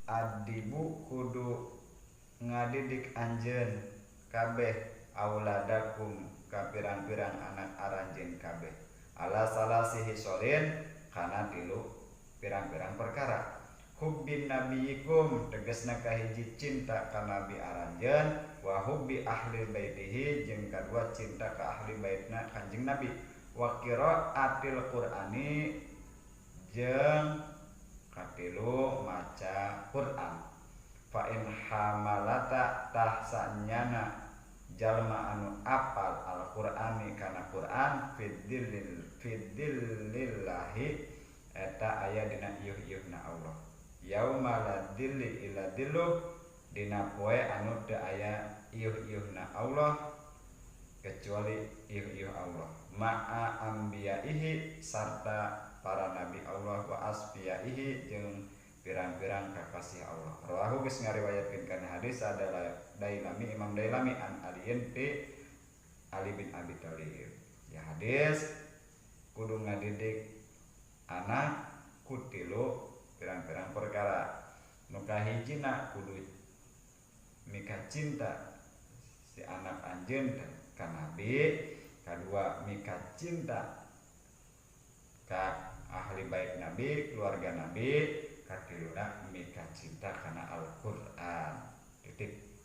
adibu kudu ngadidik anjeun kabeh auladakum ka pirang-pirang anak aranjeun kabeh ala salasihi solin kana tilu pirang-pirang perkara hubbin nabiyikum tegasna kahiji cinta ka nabi aranjeun wa hubbi ahli baitihi jeung kadua cinta ka ahli baitna kanjeng nabi wa qiraatil qur'ani jeung katilu maca Quran fa in hamalata tahsanyana jalma anu apal al-Qur'ani kana Quran fiddillillahi eta aya dina ieuh-ieuhna Allah yauma la dilli illa dillu dina poe anu teu aya ieuh-ieuhna Allah kecuali ieuh-ieuh Allah ma'a anbiyaihi sarta para nabi Allah wa asfiyaihi jeung pirang-pirang kakasih Allah. Rawahu geus ngariwayatkeun kana hadis adalah Dailami Imam Dailami an aliin ti Ali bin Abi Thalib. Ya hadis kudu ngadidik anak kutilu pirang-pirang perkara. Nu kahijina kudu mika cinta si anak anjeun ka nabi, kadua mika cinta ka ahli bait nabi, keluarga nabi, katiluna mika cinta kana Al-Qur'an. Titik.